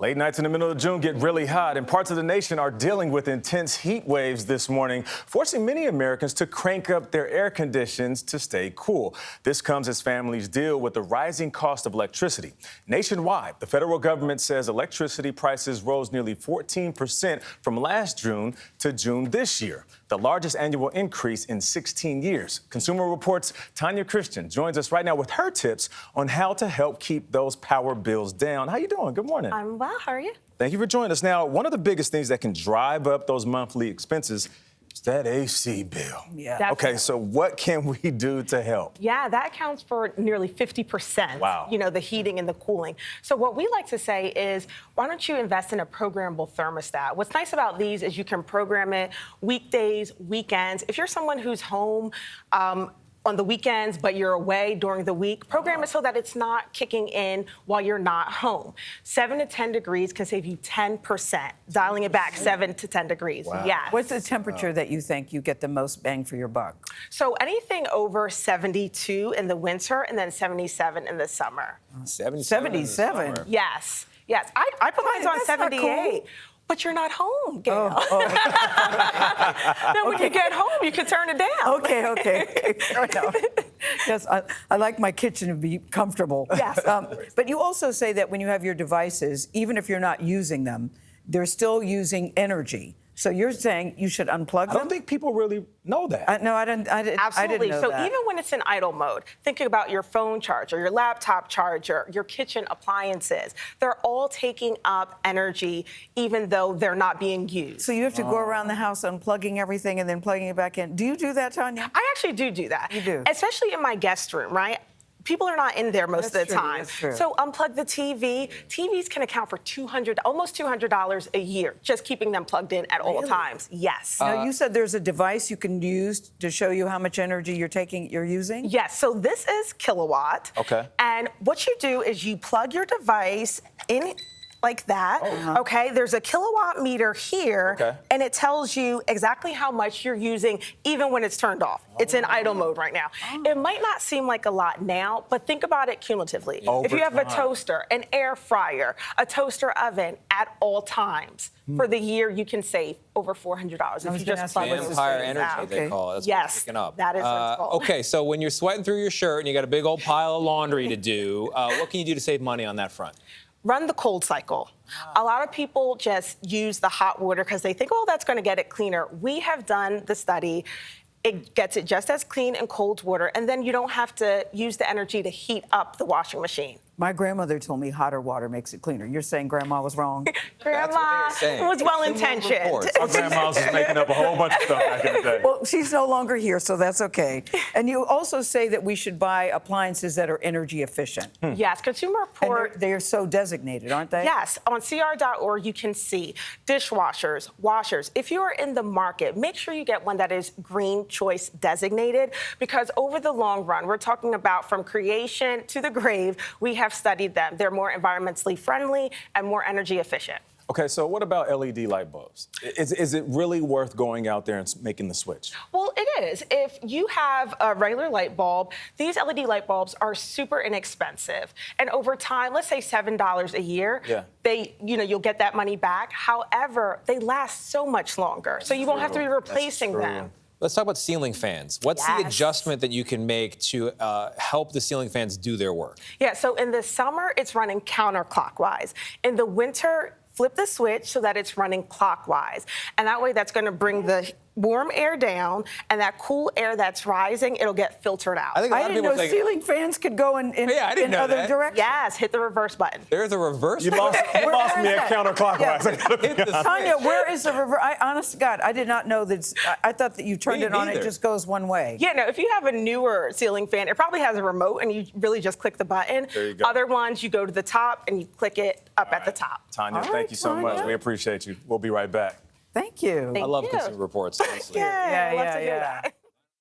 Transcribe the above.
Late nights in the middle of June get really hot, and parts of the nation are dealing with intense heat waves this morning, forcing many Americans to crank up their air conditions to stay cool. This comes as families deal with the rising cost of electricity. Nationwide, the federal government says electricity prices rose nearly 14% from last June to June this year, the largest annual increase in 16 years. Consumer Reports' Tanya Christian joins us right now with her tips on how to help keep those power bills down. How you doing? Good morning. I'm well. How are you? Thank you for joining us. Now, one of the biggest things that can drive up those monthly expenses is that AC bill. Yeah. Definitely. Okay, so what can we do to help? Yeah, that accounts for nearly 50%. Wow. The heating and the cooling. So what we like to say is, why don't you invest in a programmable thermostat? What's nice about these is you can program it weekdays, weekends. If you're someone who's home, on the weekends, but you're away during the week, program it so that it's not kicking in while you're not home. 7 to 10 degrees can save you 10%. Dialing it back 7 to 10 degrees. Wow. Yes. What's the temperature that you think you get the most bang for your buck? So anything over 72 in the winter and then 77 in the summer. 77? Yes. Yes. I put mine on That's not 78. cool. But you're not home, Gayle. Oh. Then when you get home, you can turn it down. Okay. Fair enough. Yes, I like my kitchen to be comfortable. Yes. But you also say that when you have your devices, even if you're not using them, they're still using energy. So you're saying you should unplug them? I don't think people really know that. No, I didn't. Absolutely. I didn't know So that. even when it's in idle mode, think about your phone charger, your laptop charger, your kitchen appliances. They're all taking up energy even though they're not being used. So you have to go around the house unplugging everything and then plugging it back in. Do you do that, Tanya? I actually do that. You do? Especially in my guest room, right? People are not in there most of the time. That's true. So unplug the TV. TVs can account for almost $200 a year, just keeping them plugged in at all times. Yes. Now, you said there's a device you can use to show you how much energy you're using? Yes, so this is kilowatt. Okay. And what you do is you plug your device in like that, okay? There's a kilowatt meter here, and it tells you exactly how much you're using even when it's turned off. It's in idle mode right now. It might not seem like a lot now, but think about it cumulatively. If you have a toaster, an air fryer, a toaster oven at all times, for the year you can save over $400 if you just plug those Vampire things energy, out. they call it. That's Yes, what it's picking up. that is what it's called. Okay, so when you're sweating through your shirt and you got a big old pile of laundry to do, what can you do to save money on that front? Run the cold cycle. A lot of people just use the hot water because they think, oh, that's going to get it cleaner. We have done the study. It gets it just as clean in cold water, and then you don't have to use the energy to heat up the washing machine. My grandmother told me hotter water makes it cleaner. You're saying Grandma was wrong? Grandma was well-intentioned. Our grandmas was making up a whole bunch of stuff back in the day. Well, she's no longer here, so that's okay. And you also say that we should buy appliances that are energy efficient. Yes, Consumer And Report. they're so designated, aren't they? Yes, on CR.org you can see dishwashers, washers. If you are in the market, make sure you get one that is green choice designated, because over the long run, we're talking about from creation to the grave, we have studied them. They're more environmentally friendly and more energy efficient. Okay, so what about LED light bulbs? Is it really worth going out there and making the switch? Well, it is. If you have a regular light bulb, these LED light bulbs are super inexpensive. And over time, let's say $7 a year, you'll get that money back. However, they last so much longer. So you won't have to be replacing them. Let's talk about ceiling fans. What's the adjustment that you can make to help the ceiling fans do their work? Yeah, so in the summer, it's running counterclockwise. In the winter, flip the switch so that it's running clockwise. And that way, that's going to bring the warm air down, and that cool air that's rising, it'll get filtered out. I think a lot of didn't people know think ceiling fans could go in other directions. Yes, hit the reverse button. There's a reverse. You lost me at counterclockwise. Tanya, where is the reverse? Honest to God, I did not know that. I thought that you turned it on, it just goes one way. Yeah, no, if you have a newer ceiling fan, it probably has a remote, and you really just click the button. There you go. Other ones, you go to the top, and you click it up at the top. Tanya, thank you so much. We appreciate you. We'll be right back. Thank you. I love Consumer Reports, honestly. Yeah, I love to do that.